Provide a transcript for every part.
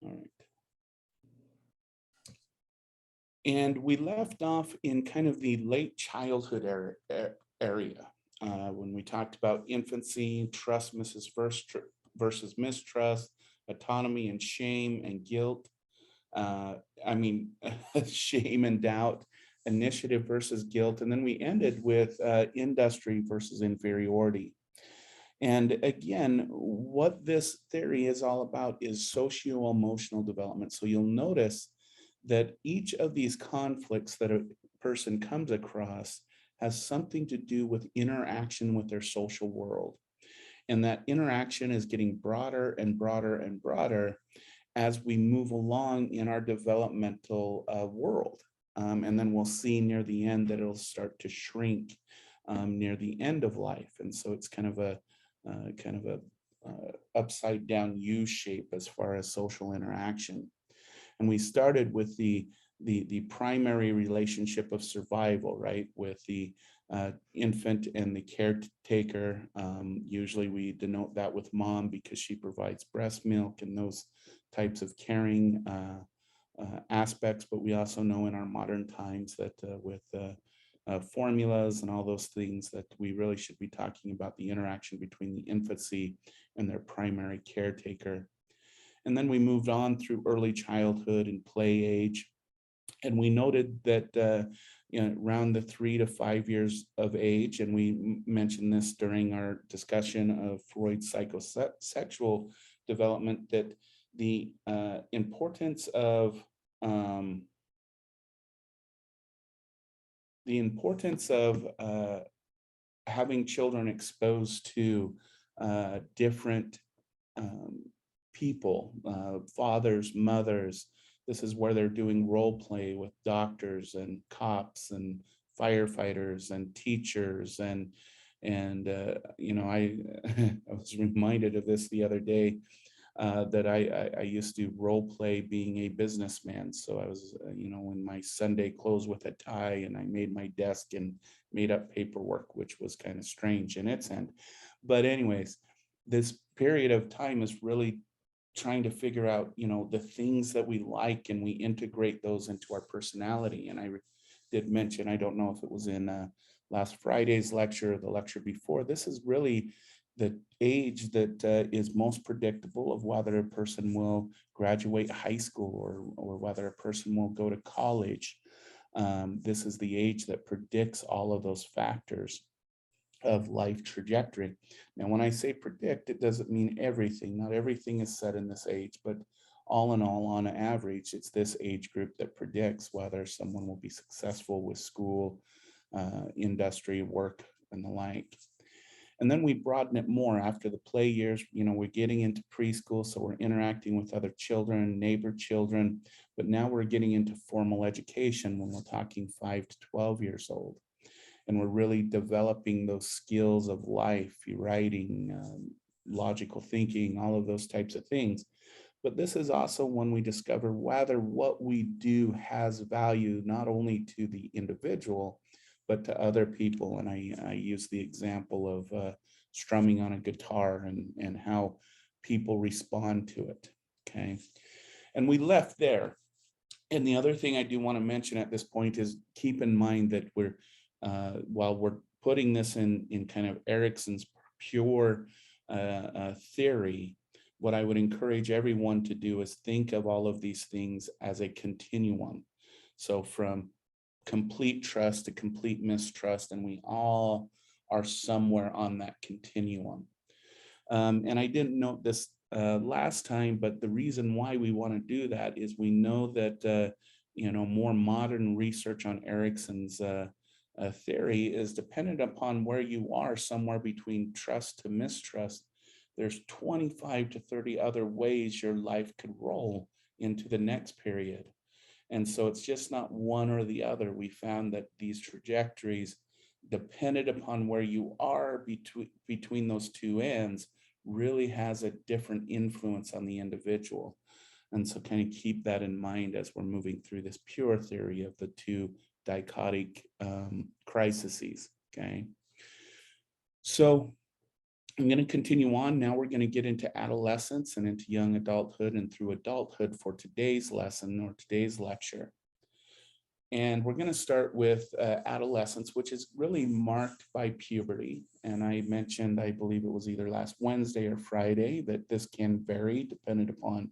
All right. And we left off in kind of the late childhood area when we talked about infancy, trust versus mistrust, autonomy and shame and guilt. I mean, shame and doubt, initiative versus guilt. And then we ended with industry versus inferiority. And again, what this theory is all about is socio-emotional development. So you'll notice that each of these conflicts that a person comes across has something to do with interaction with their social world. And that interaction is getting broader and broader and broader as we move along in our developmental world. And then we'll see near the end that it'll start to shrink near the end of life. And so it's kind of a upside down U shape as far as social interaction. And we started with the primary relationship of survival, right? With the infant and the caretaker. Usually we denote that with mom because she provides breast milk and those types of caring aspects. But we also know in our modern times that with formulas and all those things that we really should be talking about the interaction between the infancy and their primary caretaker. And then we moved on through early childhood and play age. And we noted that around the 3 to 5 years of age, and we mentioned this during our discussion of Freud's psychosexual development, that the importance of having children exposed to different people, fathers, mothers. This is where they're doing role play with doctors and cops and firefighters and teachers and I I was reminded of this the other day that I used to role play being a businessman. So I was in my Sunday clothes with a tie, and I made my desk and made up paperwork, which was kind of strange in its end. But anyways, this period of time is really trying to figure out, the things that we like, and we integrate those into our personality. And I did mention, I don't know if it was in last Friday's lecture or the lecture before, this is really the age that is most predictable of whether a person will graduate high school or whether a person will go to college. This is the age that predicts all of those factors of life trajectory. Now, when I say predict, it doesn't mean everything. Not everything is set in this age, but all in all, on average, it's this age group that predicts whether someone will be successful with school, industry, work, and the like. And then we broaden it more after the play years. We're getting into preschool, so we're interacting with other children, neighbor children, but now we're getting into formal education when we're talking 5 to 12 years old. And we're really developing those skills of life, writing, logical thinking, all of those types of things. But this is also when we discover whether what we do has value, not only to the individual, but to other people. And I use the example of strumming on a guitar and how people respond to it, okay? And we left there. And the other thing I do want to mention at this point is keep in mind that while we're putting this in kind of Erickson's pure theory, what I would encourage everyone to do is think of all of these things as a continuum. So from complete trust to complete mistrust, and we all are somewhere on that continuum. And I didn't note this last time, but the reason why we want to do that is we know that more modern research on Erickson's theory is dependent upon where you are, somewhere between trust to mistrust. There's 25 to 30 other ways your life could roll into the next period. And so it's just not one or the other. We found that these trajectories, dependent upon where you are between those two ends, really has a different influence on the individual. And so kind of keep that in mind as we're moving through this pure theory of the two dichotic crises, okay? So I'm going to continue on. Now we're going to get into adolescence and into young adulthood and through adulthood for today's lesson or today's lecture. And we're going to start with adolescence, which is really marked by puberty. And I mentioned, I believe it was either last Wednesday or Friday, that this can vary depending upon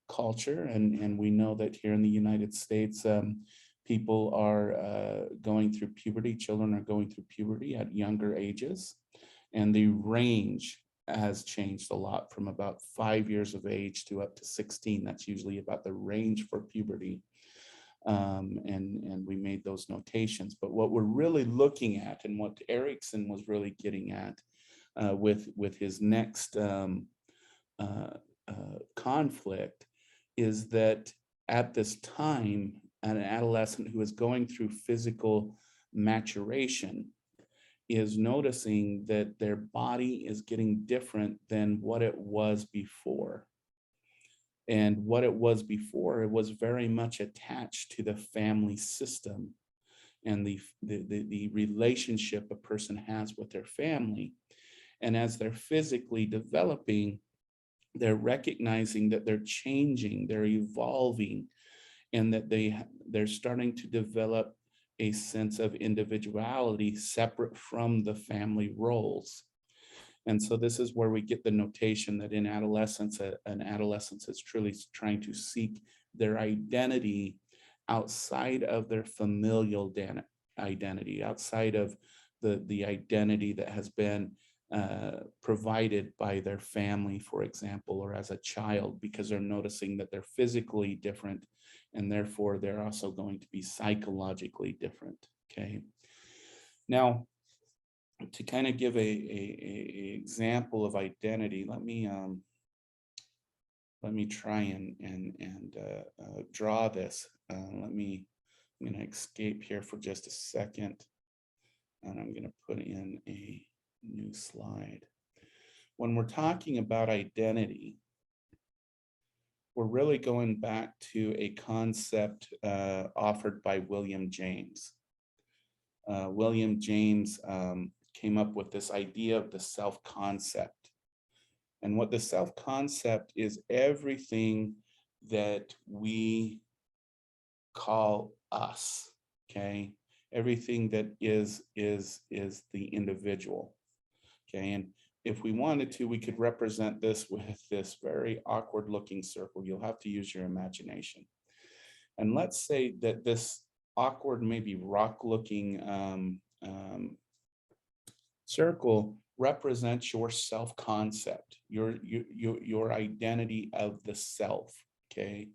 culture. And we know that here in the United States, people are going through puberty. Children are going through puberty at younger ages. And the range has changed a lot from about 5 years of age to up to 16. That's usually about the range for puberty. And we made those notations. But what we're really looking at, and what Erickson was really getting at with his next conflict, is that at this time, an adolescent who is going through physical maturation is noticing that their body is getting different than what it was before. And what it was before, it was very much attached to the family system and the relationship a person has with their family. And as they're physically developing, they're recognizing that they're changing, they're evolving, and that they're starting to develop a sense of individuality separate from the family roles. And so this is where we get the notation that in adolescence, an adolescent is truly trying to seek their identity outside of their familial identity, outside of the identity that has been provided by their family, for example, or as a child, because they're noticing that they're physically different, and therefore they're also going to be psychologically different. Okay. Now, to kind of give a example of identity, let me try and draw this. I'm going to escape here for just a second, and I'm going to put in a new slide. When we're talking about identity, we're really going back to a concept offered by William James. William James came up with this idea of the self-concept. And what the self-concept is, everything that we call us, okay? Everything that is the individual, okay? And if we wanted to, we could represent this with this very awkward looking circle. You'll have to use your imagination. And let's say that this awkward, maybe rock looking circle represents your self-concept, your identity of the self, okay?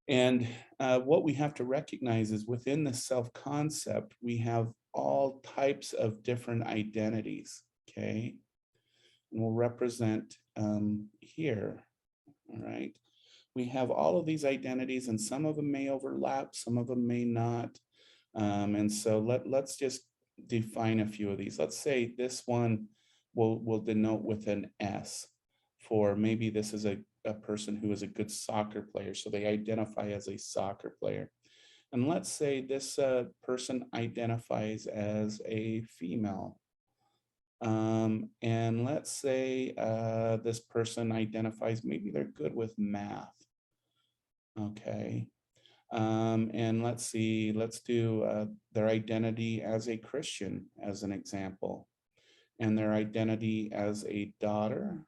And what we have to recognize is within the self-concept, we have all types of different identities, okay? And we'll represent here, all right? We have all of these identities, and some of them may overlap, some of them may not. And so let's just define a few of these. Let's say this one will denote with an S, for maybe this is a person who is a good soccer player, so they identify as a soccer player. And let's say this person identifies as a female. And let's say this person identifies, maybe they're good with math. Okay. And let's see, let's do their identity as a Christian as an example, and their identity as a daughter.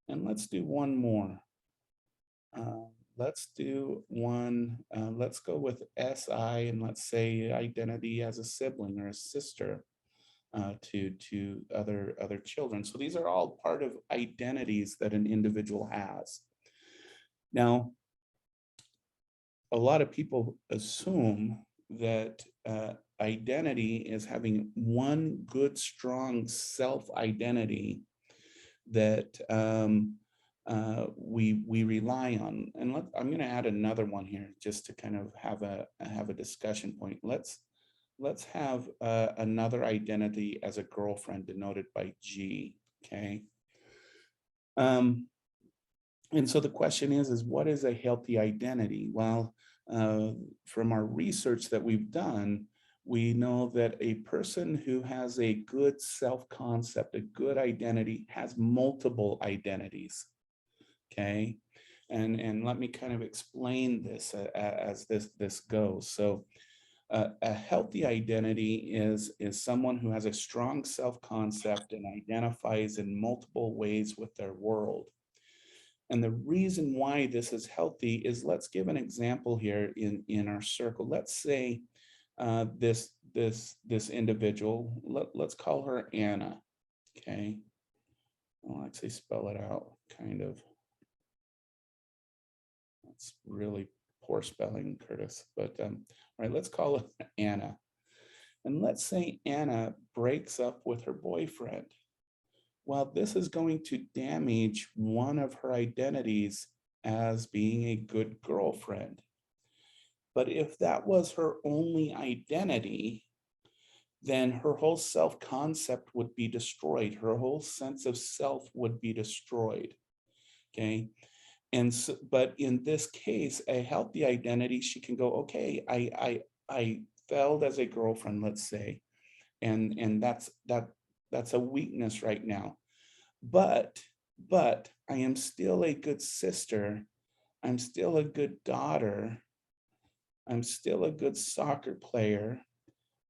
And let's do one more. Let's do one, let's go with SI, and let's say identity as a sibling or a sister to other children. So these are all part of identities that an individual has. Now, a lot of people assume that identity is having one good, strong self-identity that we rely on. And I'm going to add another one here just to kind of have a discussion point. Let's have another identity as a girlfriend denoted by G. Okay. And so the question is what is a healthy identity? Well, from our research that we've done, we know that a person who has a good self-concept, a good identity, has multiple identities. Okay. And let me kind of explain this as this goes. So a healthy identity is someone who has a strong self-concept and identifies in multiple ways with their world. And the reason why this is healthy is, let's give an example here in our circle. Let's say this individual, let's call her Anna. Okay. Well, I'd say spell it out, kind of. That's really poor spelling, Curtis. But all right, let's call it Anna. And let's say Anna breaks up with her boyfriend. Well, this is going to damage one of her identities as being a good girlfriend. But if that was her only identity, then her whole self-concept would be destroyed. Her whole sense of self would be destroyed. Okay. And so, but in this case, a healthy identity, she can go, okay, I failed as a girlfriend, let's say, and that's a weakness right now. But I am still a good sister. I'm still a good daughter. I'm still a good soccer player.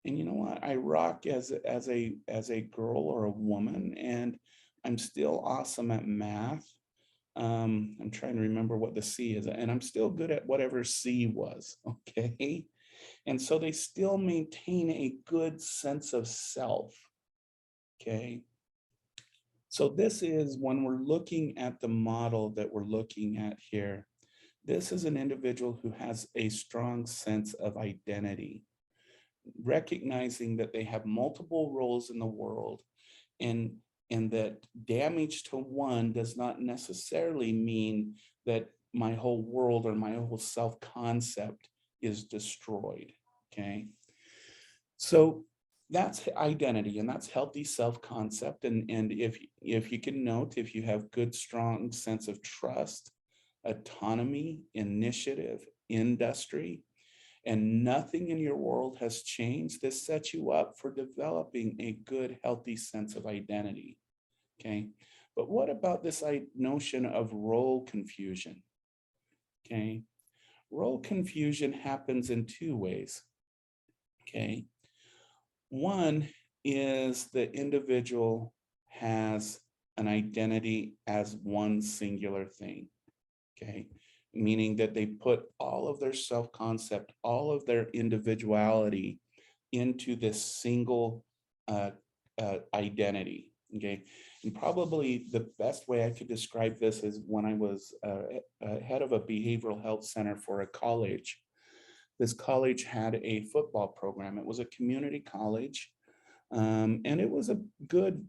And you know what? I rock as a girl or a woman, and I'm still awesome at math. I'm trying to remember what the C is, and I'm still good at whatever C was, okay? And so they still maintain a good sense of self, okay? So this is, when we're looking at the model that we're looking at here, this is an individual who has a strong sense of identity, recognizing that they have multiple roles in the world, and that damage to one does not necessarily mean that my whole world or my whole self-concept is destroyed. Okay. So that's identity, and that's healthy self-concept. And if you can note, if you have good, strong sense of trust, autonomy, initiative, industry, and nothing in your world has changed, this sets you up for developing a good, healthy sense of identity. Okay. But what about this notion of role confusion? Okay. Role confusion happens in two ways. Okay. One is the individual has an identity as one singular thing. Okay. Meaning that they put all of their self-concept, all of their individuality into this single identity. Okay. And probably the best way I could describe this is when I was head of a behavioral health center for a college. This college had a football program. It was a community college, and it was a good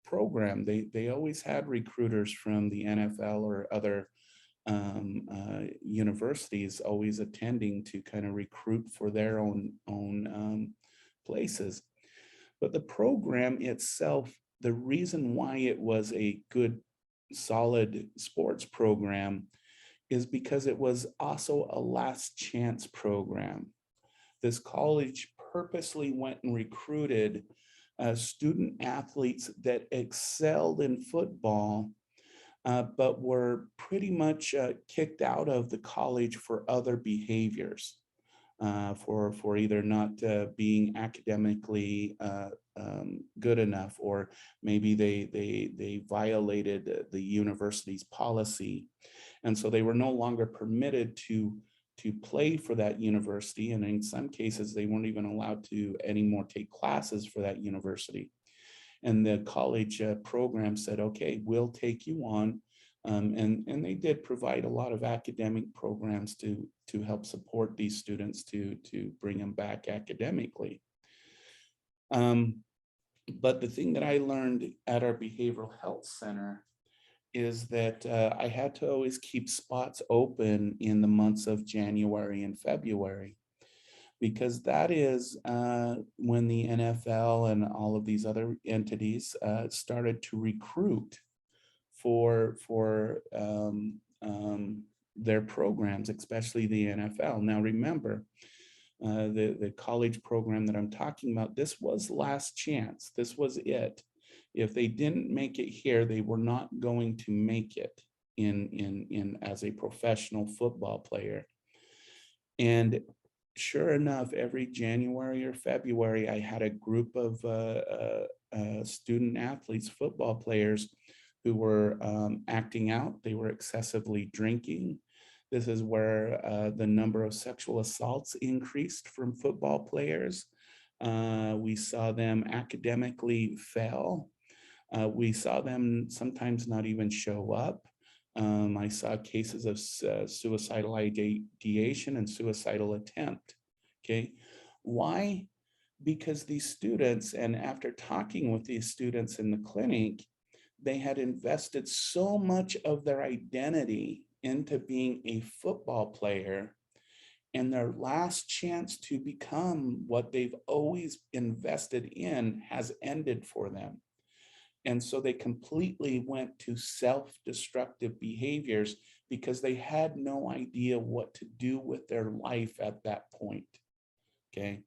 program. They always had recruiters from the NFL or other universities always attending to kind of recruit for their own places. But the program itself, the reason why it was a good, solid sports program is because it was also a last chance program. This college purposely went and recruited student athletes that excelled in football, but were pretty much kicked out of the college for other behaviors, for either not being academically good enough, or maybe they violated the university's policy, and so they were no longer permitted to play for that university, and in some cases they weren't even allowed to anymore take classes for that university. And the college program said, okay, we'll take you on. And they did provide a lot of academic programs to help support these students to bring them back academically. But the thing that I learned at our behavioral health center is that I had to always keep spots open in the months of January and February, because that is when the NFL and all of these other entities started to recruit for their programs, especially the NFL. Now, remember, the college program that I'm talking about, this was last chance. This was it. If they didn't make it here, they were not going to make it in as a professional football player. And sure enough, every January or February, I had a group of student athletes, football players, who were acting out. They were excessively drinking. This is where the number of sexual assaults increased from football players. We saw them academically fail. We saw them sometimes not even show up. I saw cases of suicidal ideation and suicidal attempt. Okay. Why? Because these students, and after talking with these students in the clinic, they had invested so much of their identity into being a football player, and their last chance to become what they've always invested in has ended for them. And so they completely went to self-destructive behaviors because they had no idea what to do with their life at that point. Okay.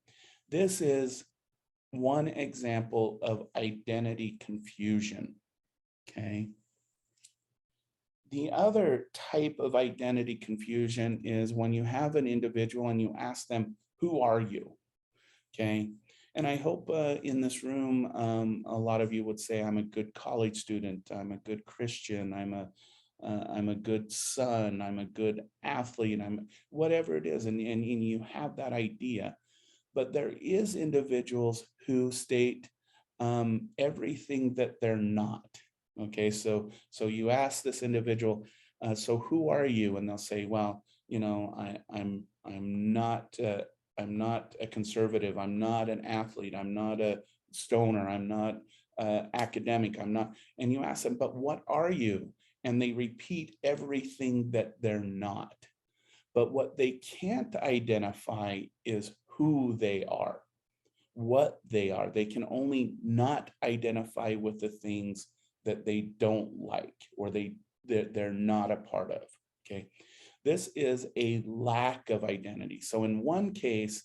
This is one example of identity confusion. Okay. The other type of identity confusion is when you have an individual and you ask them, who are you? Okay. And I hope in this room, a lot of you would say, I'm a good college student, I'm a good Christian, I'm a good son, I'm a good athlete, I'm whatever it is, and you have that idea. But there is individuals who state everything that they're not. Okay, so you ask this individual, so who are you? And they'll say, well, you know, I'm not a conservative. I'm not an athlete. I'm not a stoner. I'm not academic. I'm not. And you ask them, but what are you? And they repeat everything that they're not. But what they can't identify is who they are, what they are. They can only not identify with the things that they don't like or they're not a part of. Okay. This is a lack of identity. So in one case,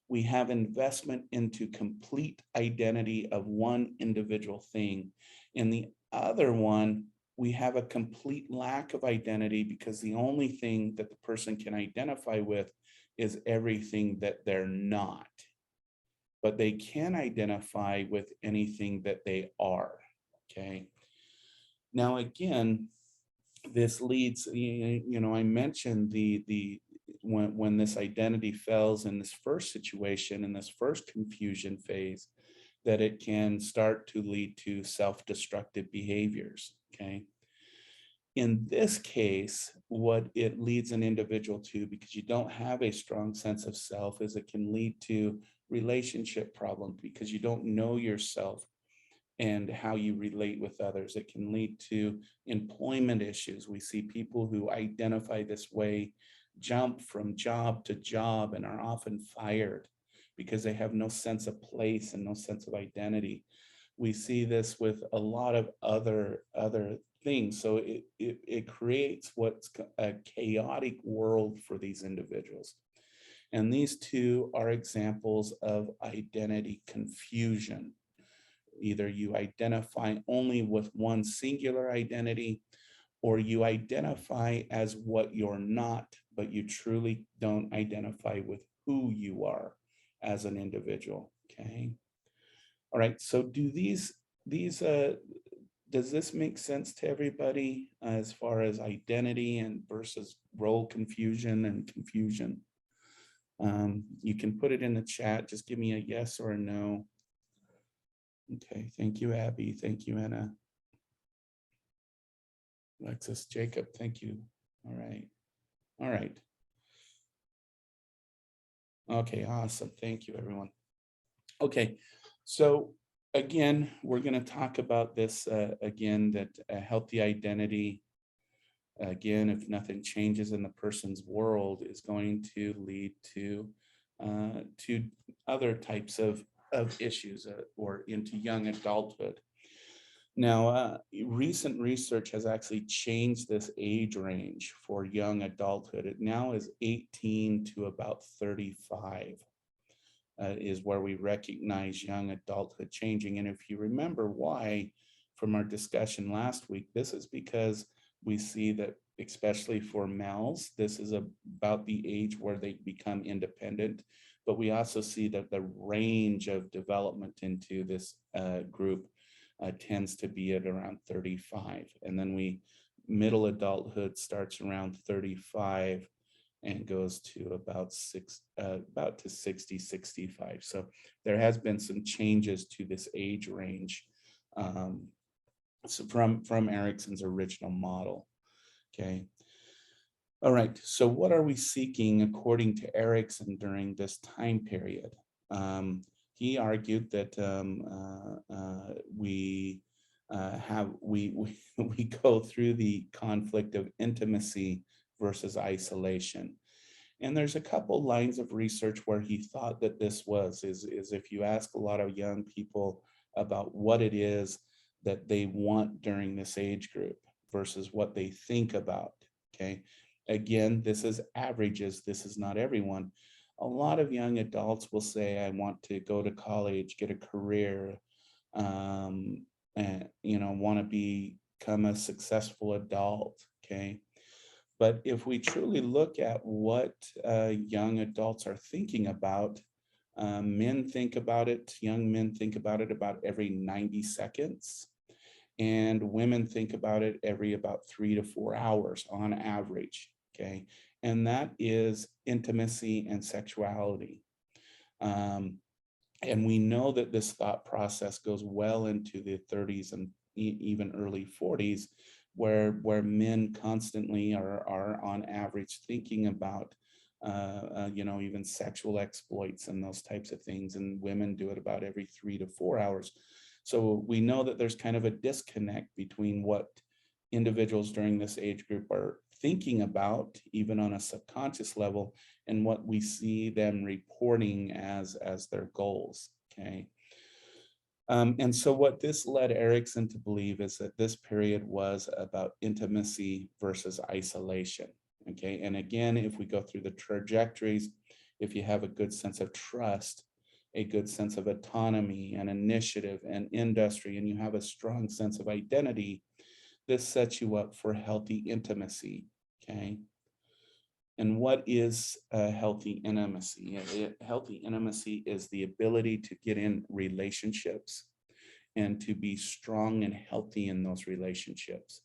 we have investment into complete identity of one individual thing. In the other one, we have a complete lack of identity because the only thing that the person can identify with is everything that they're not. But they can identify with anything that they are. Okay. Now, again, this leads, you know, I mentioned when this identity fails in this first situation, in this first confusion phase, that it can start to lead to self-destructive behaviors. Okay. In this case, what it leads an individual to, because you don't have a strong sense of self, is it can lead to relationship problems because you don't know yourself and how you relate with others. It can lead to employment issues. We see people who identify this way jump from job to job and are often fired because they have no sense of place and no sense of identity. We see this with a lot of other things. So it creates what's a chaotic world for these individuals. And these two are examples of identity confusion. Either you identify only with one singular identity, or you identify as what you're not, but you truly don't identify with who you are as an individual. Okay. All right. So does this make sense to everybody as far as identity and versus role confusion and confusion? You can put it in the chat. Just give me a yes or a no. Okay, thank you, Abby. Thank you, Anna. Alexis, Jacob, thank you. All right. All right. Okay, awesome. Thank you, everyone. Okay, so again, we're going to talk about this again, that a healthy identity, again, if nothing changes in the person's world, is going to lead to other types of issues or into young adulthood. Now, recent research has actually changed this age range for young adulthood. It now is 18 to about 35, is where we recognize young adulthood changing. And if you remember why from our discussion last week, this is because we see that, especially for males, this is about the age where they become independent. But we also see that the range of development into this group tends to be at around 35. And then middle adulthood starts around 35 and goes to about to 60, 65. So there has been some changes to this age range, so from Erickson's original model. Okay. All right. So what are we seeking according to Erickson during this time period? He argued that we go through the conflict of intimacy versus isolation. And there's a couple lines of research where he thought that this is if you ask a lot of young people about what it is that they want during this age group versus what they think about. Okay. Again, this is averages. This is not everyone. A lot of young adults will say, I want to go to college, get a career, and want to become a successful adult. Okay. But if we truly look at what young adults are thinking about, men think about it, young men think about it about every 90 seconds, and women think about it every about 3 to 4 hours on average. Okay. And that is intimacy and sexuality. Um, and we know that this thought process goes well into the 30s and even early 40s, where men constantly are on average thinking about even sexual exploits and those types of things, and women do it about every 3 to 4 hours. So we know that there's kind of a disconnect between what individuals during this age group are thinking about, even on a subconscious level, and what we see them reporting as their goals. Okay. And so what this led Erickson to believe is that this period was about intimacy versus isolation. Okay. And again, if we go through the trajectories, if you have a good sense of trust, a good sense of autonomy and initiative and industry, and you have a strong sense of identity, this sets you up for healthy intimacy. Okay. And what is a healthy intimacy? Healthy intimacy is the ability to get in relationships and to be strong and healthy in those relationships.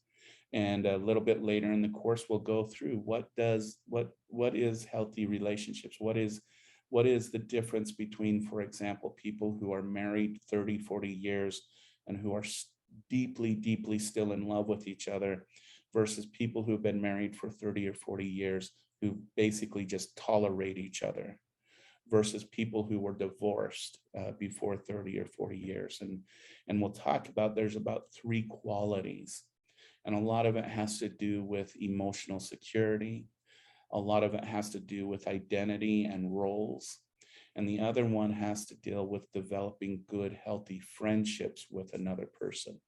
And a little bit later in the course, we'll go through what is healthy relationships? What is the difference between, for example, people who are married 30, 40 years and who are deeply, deeply still in love with each other versus people who've been married for 30 or 40 years who basically just tolerate each other, versus people who were divorced before 30 or 40 years. And we'll talk about, there's about 3 qualities. And a lot of it has to do with emotional security. A lot of it has to do with identity and roles. And the other one has to deal with developing good, healthy friendships with another person.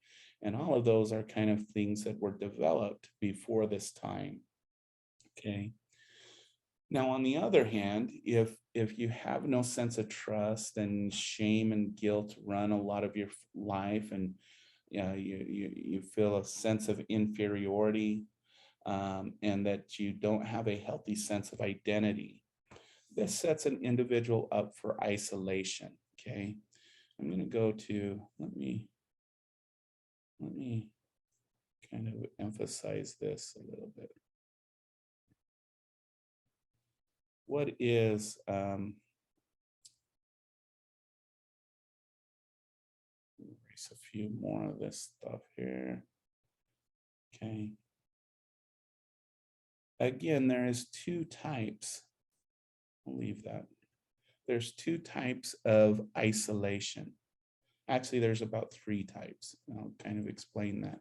And all of those are kind of things that were developed before this time. Okay. Now, on the other hand, if you have no sense of trust and shame and guilt run a lot of your life, and you feel a sense of inferiority, and that you don't have a healthy sense of identity, this sets an individual up for isolation. Okay, I'm going to go to let me kind of emphasize this a little bit. What is erase a few more of this stuff here. Okay. Again, there is 2 types. I'll leave that. There's 2 types of isolation. Actually, there's about 3 types. I'll kind of explain that.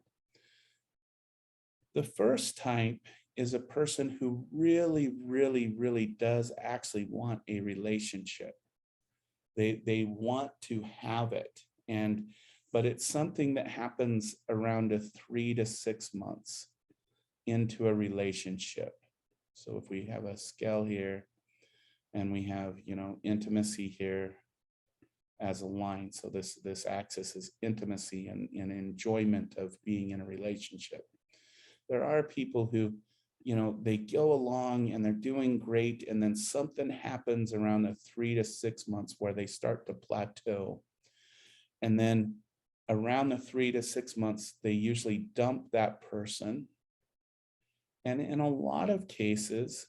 The first type is a person who really, really, really does actually want a relationship. They want to have it. And but it's something that happens around 3 to 6 months into a relationship. So if we have a scale here and we have, intimacy here as a line. So this axis is intimacy and enjoyment of being in a relationship. There are people who, they go along and they're doing great, and then something happens around the 3 to 6 months where they start to plateau. And then around the 3 to 6 months, they usually dump that person. And in a lot of cases,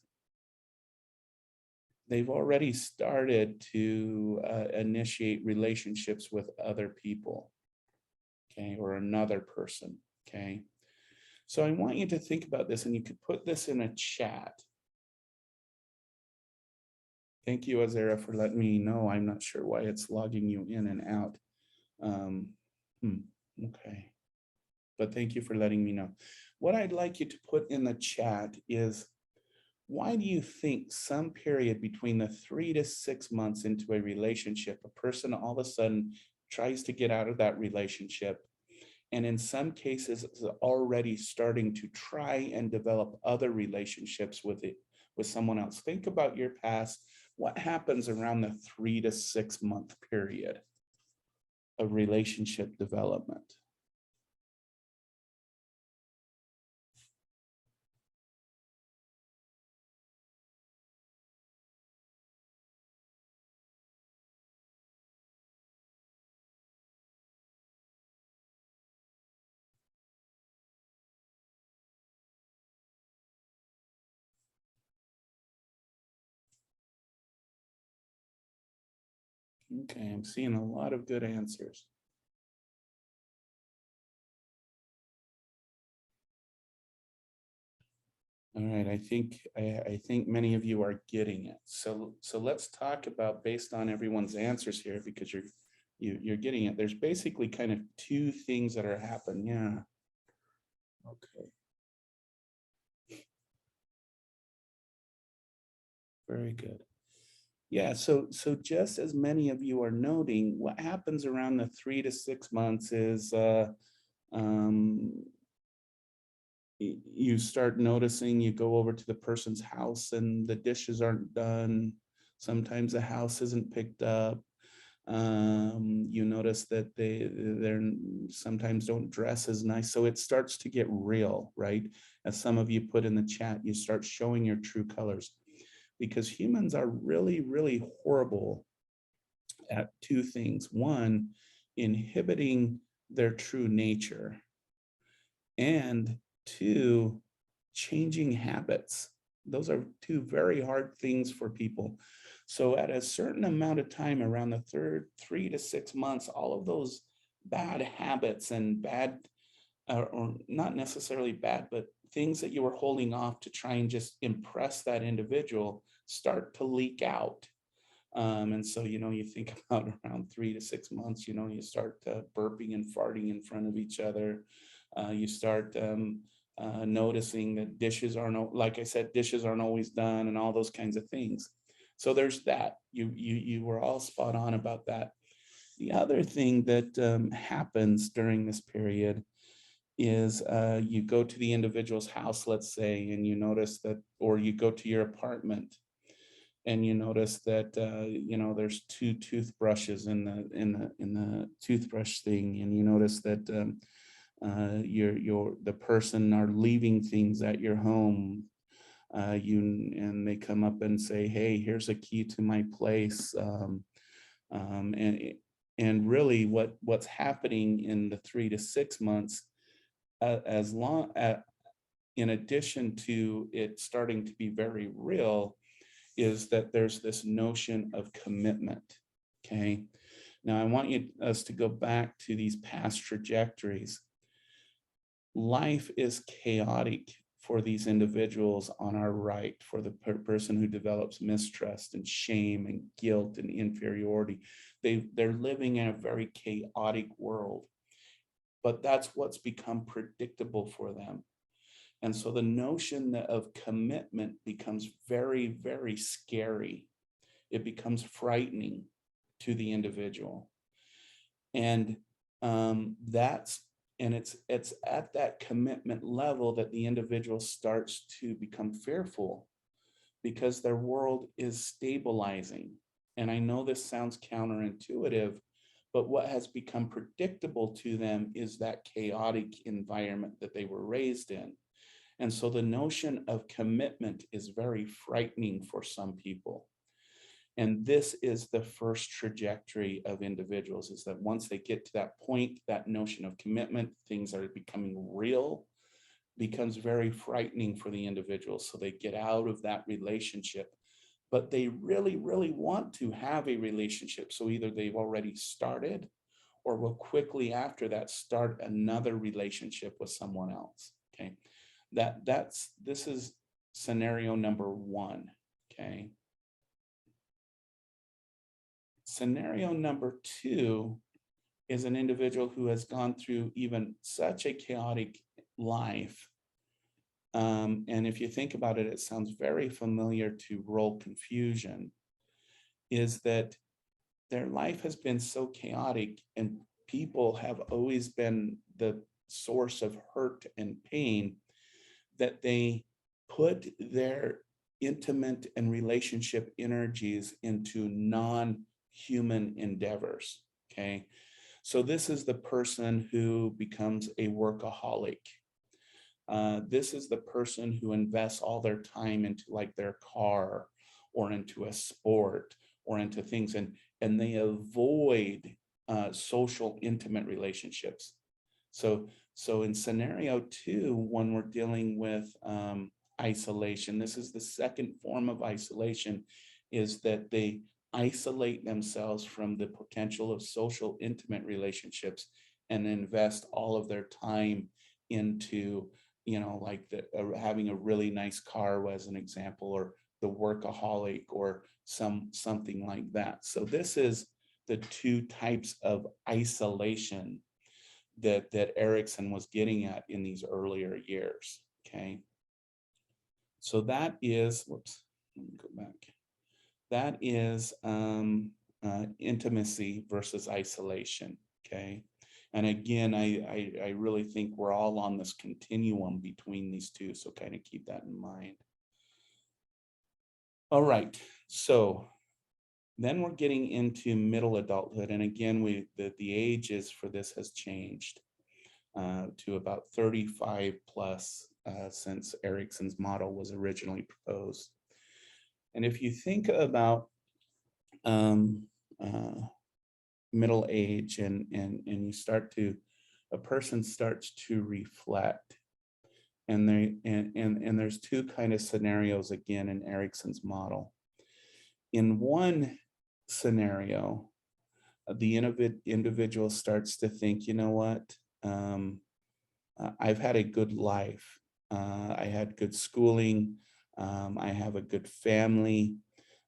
they've already started to initiate relationships with other people, okay, or another person, okay? So I want you to think about this, and you could put this in a chat. Thank you, Azera, for letting me know. I'm not sure why it's logging you in and out. Okay, but thank you for letting me know. What I'd like you to put in the chat is, why do you think some period between the 3 to 6 months into a relationship, a person all of a sudden tries to get out of that relationship, and in some cases is already starting to try and develop other relationships with someone else? Think about your past. What happens around the 3 to 6 month period of relationship development? Okay, I'm seeing a lot of good answers. All right, I think many of you are getting it. So let's talk about, based on everyone's answers here, because you're getting it. There's basically kind of two things that are happening. Yeah. Okay. Very good. Yeah, so just as many of you are noting, what happens around the 3 to 6 months is um, you start noticing, you go over to the person's house and the dishes aren't done. Sometimes the house isn't picked up. You notice that they're sometimes don't dress as nice. So it starts to get real, right? As some of you put in the chat, you start showing your true colors, because humans are really, really horrible at two things. One, inhibiting their true nature, and two, changing habits. Those are two very hard things for people. So at a certain amount of time, around the 3 to 6 months, all of those bad habits and bad, or not necessarily bad, but things that you were holding off to try and just impress that individual start to leak out. And so, you think about around 3 to 6 months, you start burping and farting in front of each other. You start noticing that dishes aren't, like I said, dishes aren't always done, and all those kinds of things. So there's that. You were all spot on about that. The other thing that happens during this period is you go to the individual's house, let's say, and you notice that, or you go to your apartment and you notice that there's two toothbrushes in the toothbrush thing, and you notice that the person are leaving things at your home. And they come up and say, "Hey, here's a key to my place." And really, what's happening in the 3 to 6 months, in addition to it starting to be very real, is that there's this notion of commitment. Okay. Now I want us to go back to these past trajectories. Life is chaotic for these individuals on our right, for the person who develops mistrust and shame and guilt and inferiority. They're living in a very chaotic world, but that's what's become predictable for them. And so the notion of commitment becomes very, very scary. It becomes frightening to the individual. And That's and it's at that commitment level that the individual starts to become fearful because their world is stabilizing. And I know this sounds counterintuitive, but what has become predictable to them is that chaotic environment that they were raised in. And so the notion of commitment is very frightening for some people. And this is the first trajectory of individuals, is that once they get to that point, that notion of commitment, things are becoming real, becomes very frightening for the individual. So they get out of that relationship, but they really, really want to have a relationship. So either they've already started or will quickly after that start another relationship with someone else. Okay. This is scenario number one. Okay. Scenario number two is an individual who has gone through even such a chaotic life. And if you think about it, it sounds very familiar to role confusion, is that their life has been so chaotic and people have always been the source of hurt and pain that they put their intimate and relationship energies into non-human endeavors. Okay. So this is the person who becomes a workaholic. This is the person who invests all their time into like their car or into a sport or into things, and they avoid social intimate relationships. So in scenario two, when we're dealing with isolation, this is the second form of isolation, is that they isolate themselves from the potential of social intimate relationships and invest all of their time into, like having a really nice car as an example, or the workaholic or something like that. So this is the two types of isolation that Erickson was getting at in these earlier years. Okay. So that is, whoops, let me go back. That is intimacy versus isolation. Okay. And again, I really think we're all on this continuum between these two. So kind of keep that in mind. All right. So then we're getting into middle adulthood. And again, the ages for this has changed to about 35 plus since Erickson's model was originally proposed. And if you think about middle age and you start to, a person starts to reflect, and there's two kind of scenarios again in Erickson's model. In one scenario, the individual starts to think, you know what, I've had a good life. I had good schooling. I have a good family.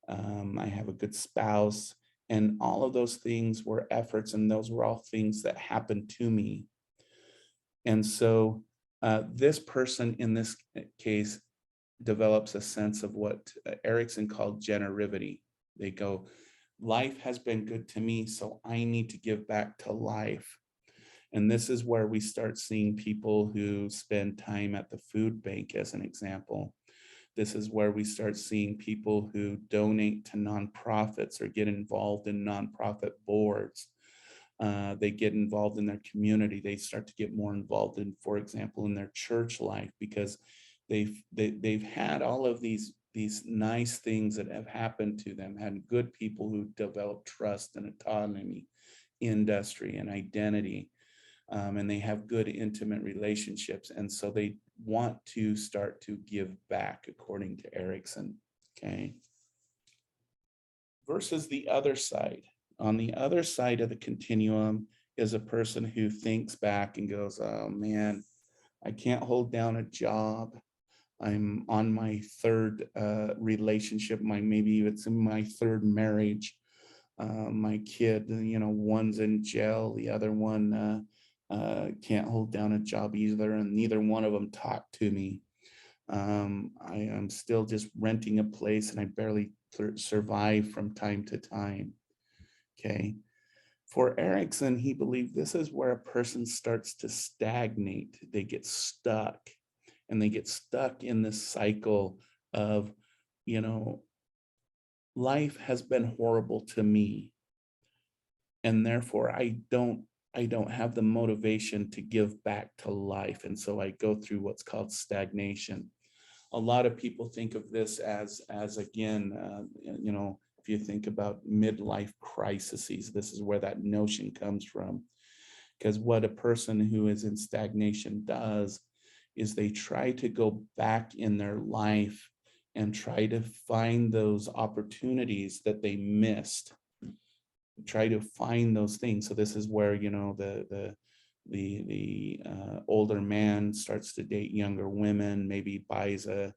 I have a good spouse. And all of those things were efforts, and those were all things that happened to me. And so this person in this case develops a sense of what Erickson called generivity. They go, life has been good to me, so I need to give back to life. And this is where we start seeing people who spend time at the food bank, as an example. This is where we start seeing people who donate to nonprofits or get involved in nonprofit boards. They get involved in their community. They start to get more involved in, for example, in their church life, because they've had all of these nice things that have happened to them, had good people who develop trust and autonomy, industry and identity. And they have good intimate relationships. And so they want to start to give back, according to Erickson. Okay. Versus the other side. On the other side of the continuum is a person who thinks back and goes, oh man, I can't hold down a job. I'm on my third relationship. Maybe it's in my third marriage. My kid, one's in jail. The other one can't hold down a job either, and neither one of them talk to me. I am still just renting a place, and I barely survive from time to time. Okay. For Erickson, he believed this is where a person starts to stagnate. They get stuck, and they get stuck in this cycle of, you know, life has been horrible to me, and therefore I don't have the motivation to give back to life, and so I go through what's called stagnation. A lot of people think of this as again, if you think about midlife crises, this is where that notion comes from. Because what a person who is in stagnation does is they try to go back in their life and try to find those opportunities that they missed, try to find those things. So this is where, the older man starts to date younger women, maybe buys a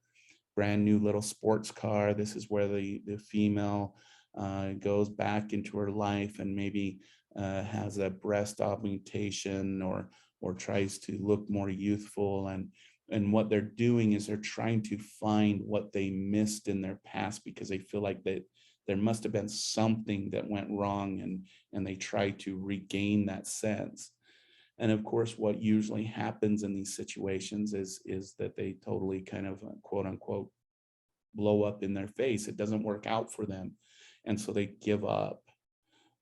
brand new little sports car. This is where the female goes back into her life and maybe has a breast augmentation, or tries to look more youthful. And what they're doing is they're trying to find what they missed in their past, because they feel like that there must have been something that went wrong, and they try to regain that sense. And of course, what usually happens in these situations is that they totally kind of quote unquote blow up in their face. It doesn't work out for them, and so they give up,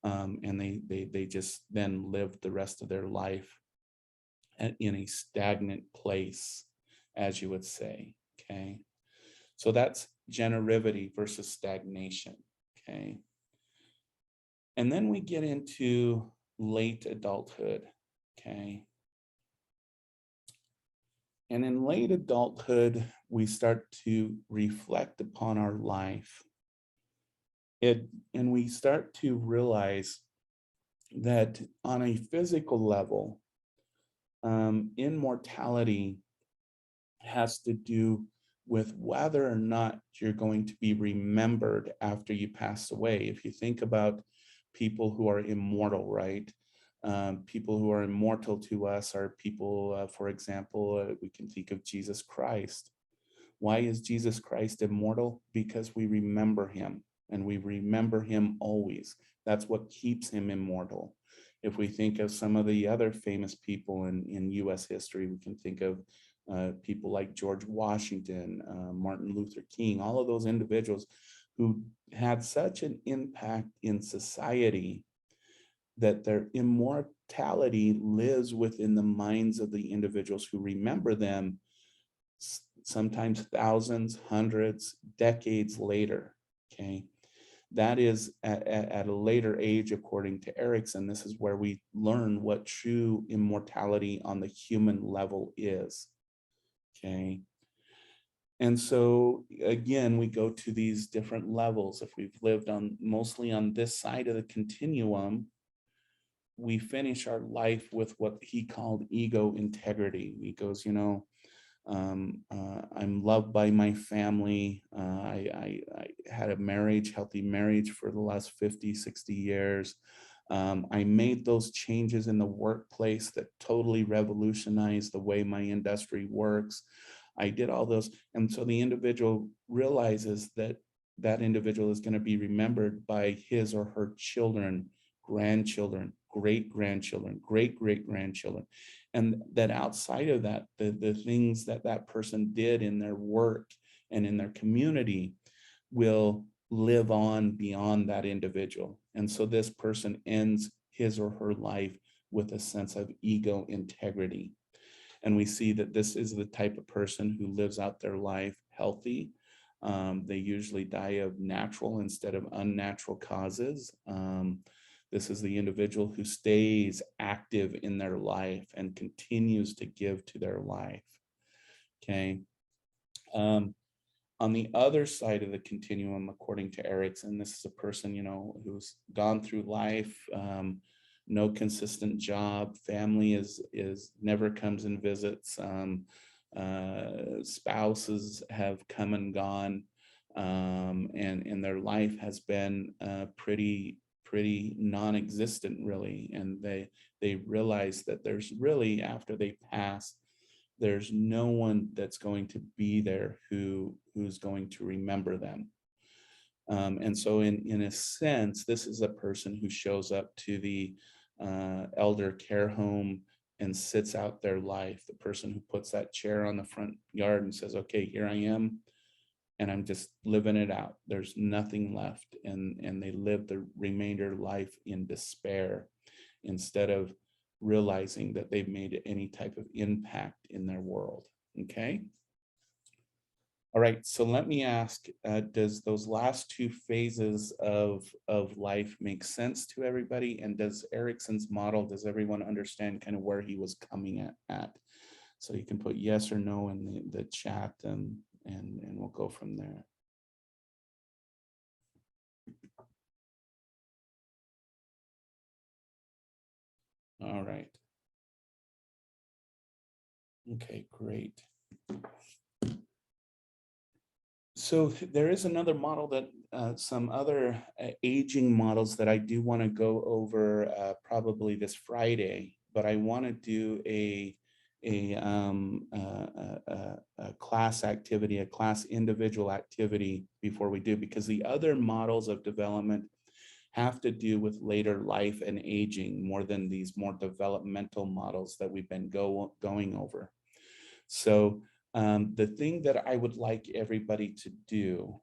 and they just then live the rest of their life in a stagnant place, as you would say. Okay, so that's generivity versus stagnation. Okay, and then we get into late adulthood. Okay, and in late adulthood, we start to reflect upon our life. And we start to realize that on a physical level, immortality has to do with whether or not you're going to be remembered after you pass away. If you think about people who are immortal, right? People who are immortal to us are people, for example, we can think of Jesus Christ. Why is Jesus Christ immortal? Because we remember him, and we remember him always. That's what keeps him immortal. If we think of some of the other famous people in US history, we can think of people like George Washington, Martin Luther King, all of those individuals who had such an impact in society that their immortality lives within the minds of the individuals who remember them, sometimes thousands, hundreds, decades later. Okay, that is at a later age, according to Erickson. This is where we learn what true immortality on the human level is. Okay, and so again, we go to these different levels. If we've lived on mostly on this side of the continuum, we finish our life with what he called ego integrity. He goes, I'm loved by my family. I had a healthy marriage for the last 50, 60 years. I made those changes in the workplace that totally revolutionized the way my industry works. I did all those. And so the individual realizes that that individual is going to be remembered by his or her children, grandchildren, great-grandchildren, great-great-grandchildren. And that outside of that, the things that that person did in their work and in their community will live on beyond that individual. And so this person ends his or her life with a sense of ego integrity. And we see that this is the type of person who lives out their life healthy. They usually die of natural instead of unnatural causes. This is the individual who stays active in their life and continues to give to their life. Okay. On the other side of the continuum, according to Erickson, this is a person, who's gone through life, no consistent job, family is never comes and visits, spouses have come and gone, and their life has been pretty non-existent, really. And they realize that there's really, after they pass, there's no one that's going to be there who's going to remember them. And so in a sense, this is a person who shows up to the elder care home and sits out their life, the person who puts that chair on the front yard and says, okay, here I am, and I'm just living it out. There's nothing left. And they live the remainder of life in despair instead of realizing that they've made any type of impact in their world. Okay. All right, so let me ask, does those last two phases of life make sense to everybody? And does Erickson's model, does everyone understand kind of where he was coming at? So you can put yes or no in the chat, and we'll go from there. All right. Okay, great. So there is another model that some other aging models that I do want to go over probably this Friday, but I want to do a class activity, a class individual activity before we do, because the other models of development have to do with later life and aging more than these more developmental models that we've been going over. So the thing that I would like everybody to do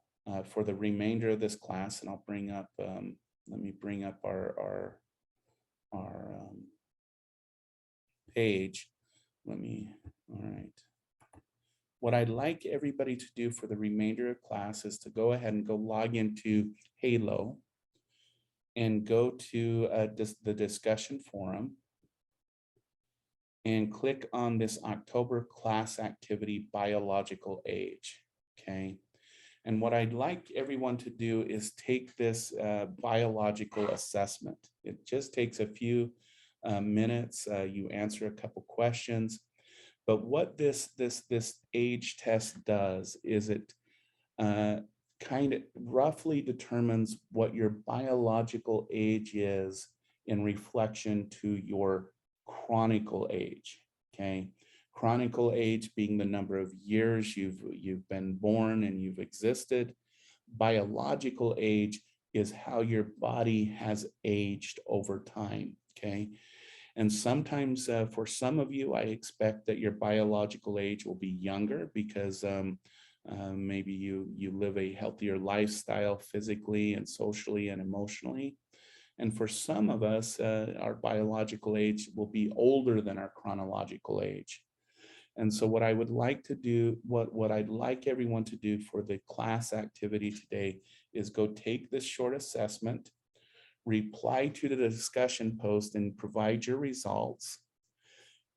for the remainder of this class, and I'll bring up, let me bring up our page. All right. What I'd like everybody to do for the remainder of class is to go ahead and go log into Halo and go to the discussion forum and click on this October class activity, biological age, okay? And what I'd like everyone to do is take this biological assessment. It just takes a few minutes. You answer a couple questions, but what this age test does is it kind of roughly determines what your biological age is in reflection to your chronicle age, okay? Chronicle age being the number of years you've been born and you've existed. Biological age is how your body has aged over time, okay? And sometimes for some of you, I expect that your biological age will be younger because maybe you live a healthier lifestyle physically and socially and emotionally. And for some of us, our biological age will be older than our chronological age. And so what I would like to do, what I'd like everyone to do for the class activity today is go take this short assessment, reply to the discussion post and provide your results,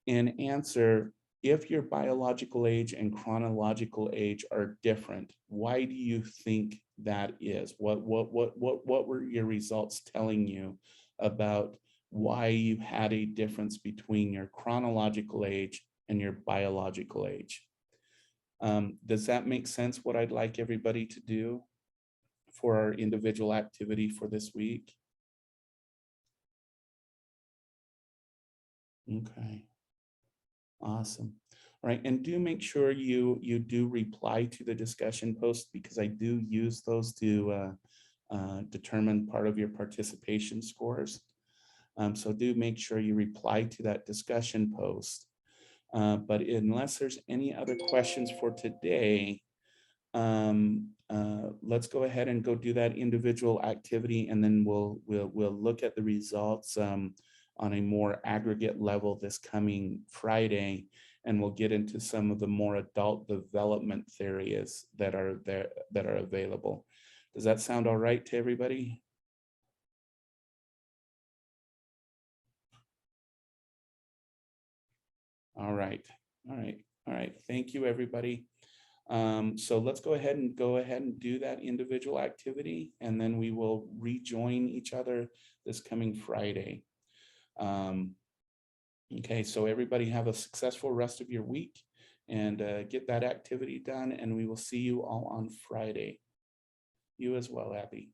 and answer, if your biological age and chronological age are different, why do you think that is? What were your results telling you about why you had a difference between your chronological age and your biological age? Does that make sense, what I'd like everybody to do for our individual activity for this week? Okay. Awesome. All right, and do make sure you do reply to the discussion post, because I do use those to determine part of your participation scores. So do make sure you reply to that discussion post. But unless there's any other questions for today, let's go ahead and go do that individual activity, and then we'll look at the results on a more aggregate level this coming Friday, and we'll get into some of the more adult development theories that are there, that are available. Does that sound all right to everybody? All right, all right, all right. Thank you, everybody. So let's go ahead and do that individual activity, and then we will rejoin each other this coming Friday. Okay, so everybody have a successful rest of your week, and get that activity done, and we will see you all on Friday. You as well, Abby.